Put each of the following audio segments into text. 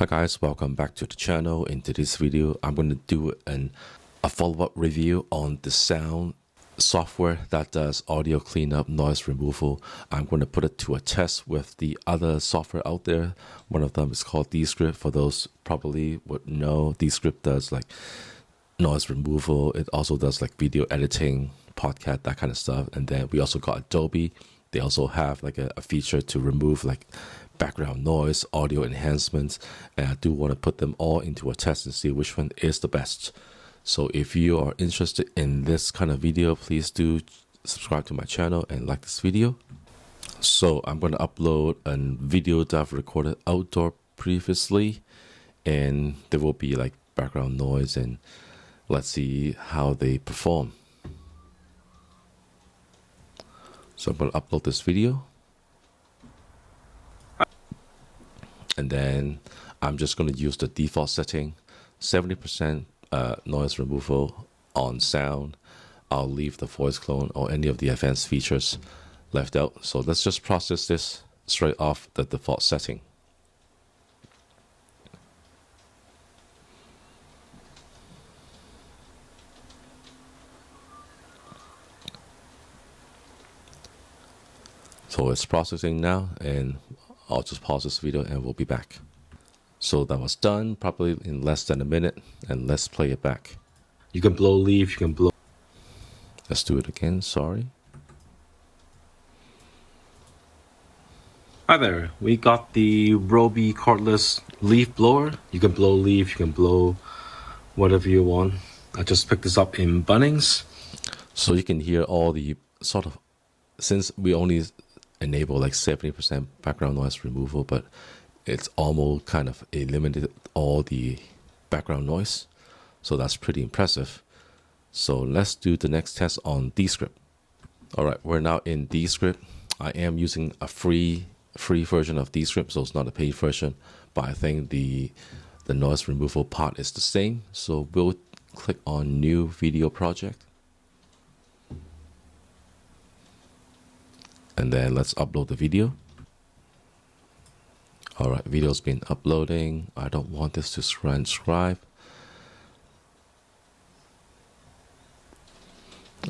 Hi guys, welcome back to the channel. In today's video, I'm going to do a follow-up review on the XOUND software that does audio cleanup, noise removal. I'm going to put it to a test with the other software out there. One of them is called Descript. For those probably would know, Descript does like noise removal. It also does like video editing, podcast, that kind of stuff. And then we also got Adobe. They also have like a feature to remove like background noise, audio enhancements, and I do want to put them all into a test and see which one is the best. So if you are interested in this kind of video, please do subscribe to my channel and like this video. So I'm going to upload a video that I've recorded outdoor previously, and there will be like background noise, and let's see how they perform. So I'm going to upload this video. And then I'm just going to use the default setting, 70% noise removal on sound. I'll leave the voice clone or any of the advanced features left out. So let's just process this straight off the default setting. So it's processing now, and I'll just pause this video and we'll be back. So that was done probably in less than a minute, and let's play it back. You can blow leaf, you can blow. Let's do it again, sorry. Hi there, we got the Roby cordless leaf blower. You can blow leaf, you can blow whatever you want. I just picked this up in Bunnings. So you can hear all the sort of, since we only enable like 70% background noise removal, but it's almost kind of eliminated all the background noise. So that's pretty impressive. So let's do the next test on Descript. All right, we're now in Descript. I am using a free version of Descript, so it's not a paid version, but I think the noise removal part is the same. So we'll click on new video project. And then let's upload the video. All right, video's been uploading. I don't want this to transcribe.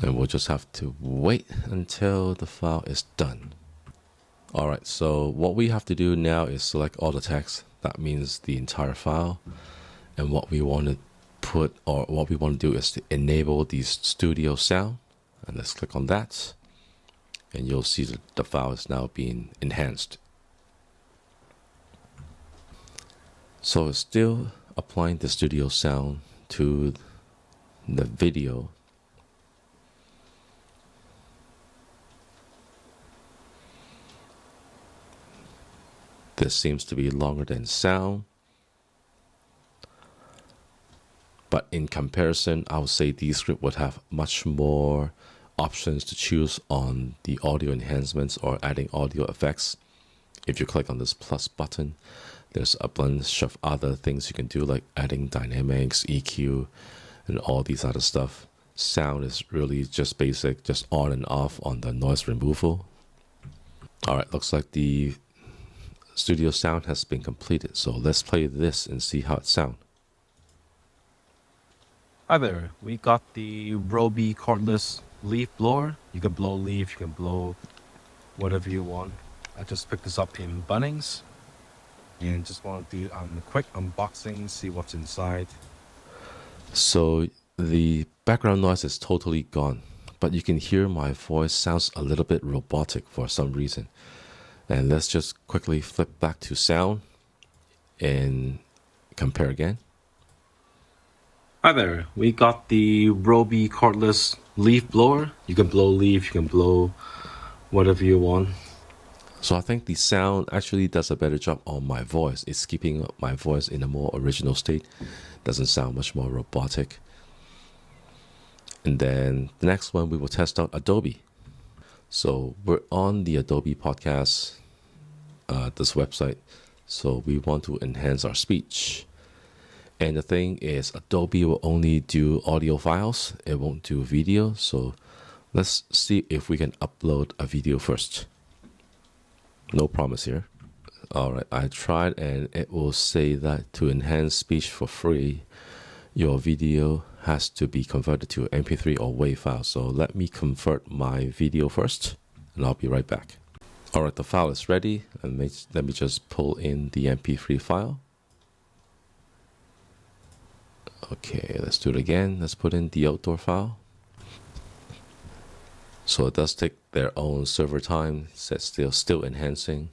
And we'll just have to wait until the file is done. All right, so what we have to do now is select all the text. That means the entire file. And what we want to put, or what we want to do, is to enable the studio sound. And let's click on that. And you'll see that the file is now being enhanced. So it's still applying the studio sound to the video. This seems to be longer than sound. But in comparison, I would say Descript would have much more options to choose on the audio enhancements or adding audio effects. If you click on this plus button, there's a bunch of other things you can do, like adding dynamics, EQ, and all these other stuff. Sound is really just basic, just on and off on the noise removal. All right, looks like the studio sound has been completed. So let's play this and see how it sounds. Hi there, we got the Roby cordless leaf blower. You can blow leaf, you can blow whatever you want. I just picked this up in Bunnings, and just want to do a quick unboxing, see what's inside. So the background noise is totally gone, but you can hear my voice sounds a little bit robotic for some reason. And let's just quickly flip back to sound and compare again. Hi there, we got the Roby cordless leaf blower. You can blow leaf, you can blow whatever you want. So I think the sound actually does a better job on my voice. It's keeping my voice in a more original state. Doesn't sound much more robotic. And then the next one, we will test out Adobe. So we're on the Adobe Podcast, this website. So we want to enhance our speech. And the thing is, Adobe will only do audio files. It won't do video. So let's see if we can upload a video first. No promise here. Alright, I tried and it will say that to enhance speech for free, your video has to be converted to MP3 or WAV file. So let me convert my video first and I'll be right back. Alright, the file is ready. And let me just pull in the MP3 file. Okay, let's do it again. Let's put in the outdoor file. So it does take their own server time. It says still enhancing.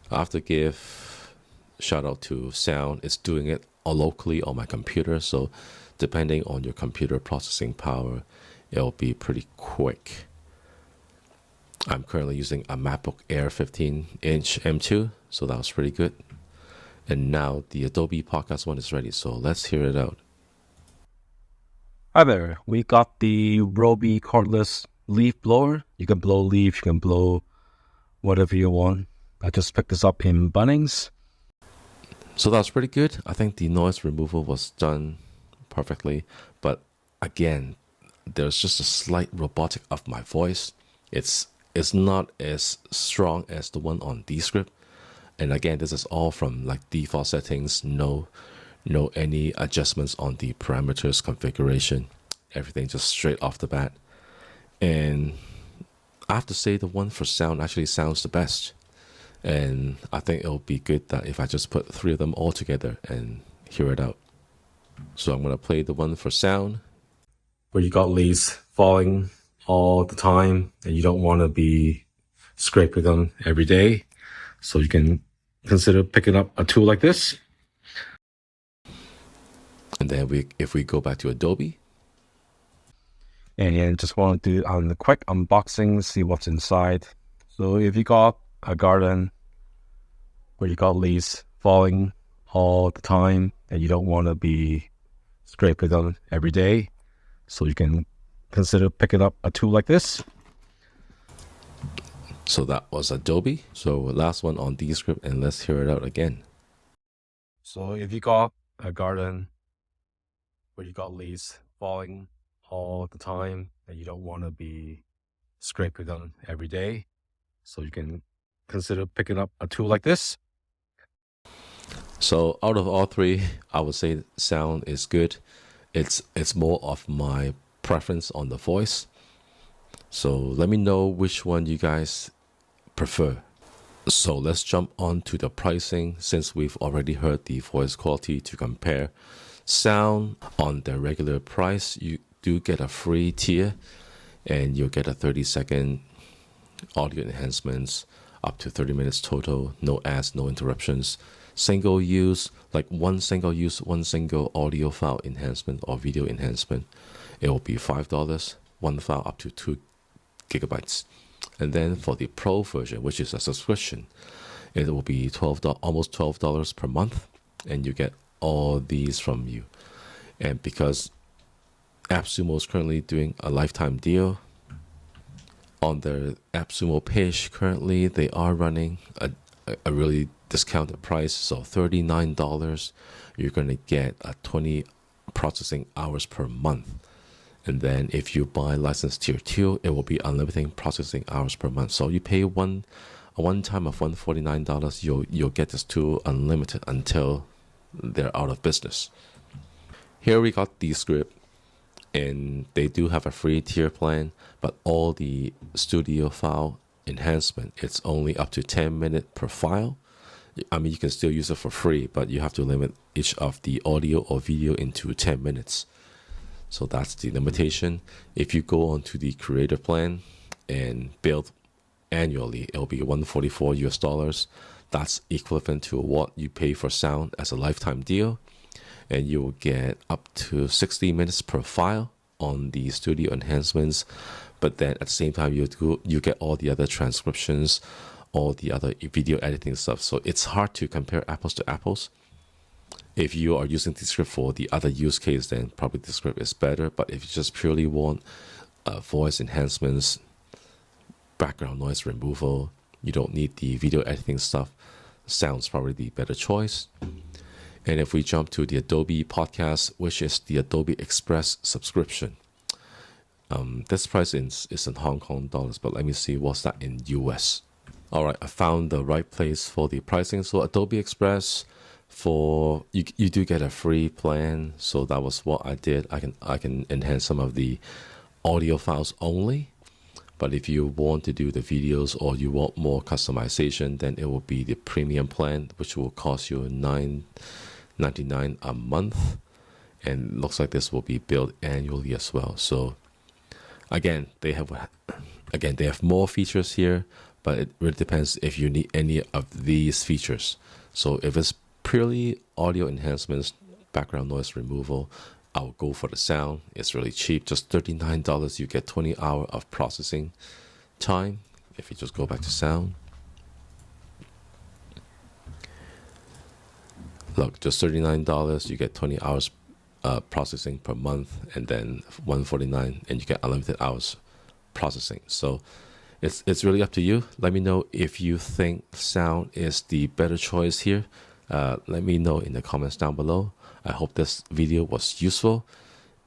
I have to give shout out to Sound. It's doing it locally on my computer. So depending on your computer processing power, it'll be pretty quick. I'm currently using a MacBook Air 15-inch M2. So that was pretty good. And now the Adobe Podcast one is ready. So let's hear it out. Hi there. We got the Roby cordless leaf blower. You can blow leaf, you can blow whatever you want. I just picked this up in Bunnings. So that's pretty good. I think the noise removal was done perfectly. But again, there's just a slight robotic of my voice. It's not as strong as the one on Descript. And again, this is all from like default settings. No any adjustments on the parameters configuration. Everything just straight off the bat. And I have to say the one for sound actually sounds the best. And I think it'll be good that if I just put 3 of them all together and hear it out. So I'm going to play the one for sound. Where you got leaves falling all the time and you don't want to be scraping them every day. So you can consider picking up a tool like this. And then if we go back to Adobe. And you just want to do a quick unboxing, see what's inside. So if you got a garden where you got leaves falling all the time and you don't want to be scraping them every day, so you can consider picking up a tool like this. So that was Adobe. So last one on Descript, and let's hear it out again. So if you got a garden where you got leaves falling all the time and you don't want to be scraping them every day, so you can consider picking up a tool like this. So out of all 3, I would say sound is good. It's more of my preference on the voice. So let me know which one you guys prefer. So let's jump on to the pricing, since we've already heard the voice quality to compare. Sound, on their regular price, you do get a free tier and you'll get a 30-second audio enhancements, up to 30 minutes total, no ads, no interruptions. Single use, like one single audio file enhancement or video enhancement, it will be $5, one file up to 2 gigabytes. And then for the Pro version, which is a subscription, it will be almost $12 per month, and you get all these from you. And because AppSumo is currently doing a lifetime deal, on their AppSumo page currently, they are running a really discounted price. So $39, you're going to get 20 processing hours per month. And then if you buy license tier 2, it will be unlimited processing hours per month. So you pay a one time of $149, you'll get this tool unlimited until they're out of business. Here we got Descript, and they do have a free tier plan, but all the studio file enhancement, it's only up to 10 minutes per file. I mean, you can still use it for free, but you have to limit each of the audio or video into 10 minutes. So that's the limitation. If you go onto the creator plan and build annually, it'll be $144. That's equivalent to what you pay for sound as a lifetime deal. And you will get up to 60 minutes per file on the studio enhancements. But then at the same time, you get all the other transcriptions, all the other video editing stuff. So it's hard to compare apples to apples. If you are using Descript for the other use case, then probably Descript is better. But if you just purely want voice enhancements, background noise removal, you don't need the video editing stuff, sound's probably the better choice. And if we jump to the Adobe Podcast, which is the Adobe Express subscription, this price is in Hong Kong dollars, but let me see what's that in US. All right, I found the right place for the pricing. So Adobe Express, for you do get a free plan. So that was what I did. I can enhance some of the audio files only. But if you want to do the videos or you want more customization, then it will be the premium plan, which will cost you $9.99 a month. And looks like this will be billed annually as well. So again, they have more features here, but it really depends if you need any of these features. So if it's purely audio enhancements, background noise removal, I'll go for the sound. It's really cheap, just $39. You get 20 hours of processing time. If you just go back to sound, look, just $39. You get 20 hours processing per month, and then $149, and you get unlimited hours processing. So it's really up to you. Let me know if you think sound is the better choice here. Let me know in the comments down below. I hope this video was useful,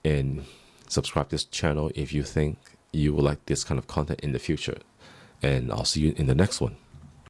and subscribe to this channel if you think you will like this kind of content in the future. And I'll see you in the next one.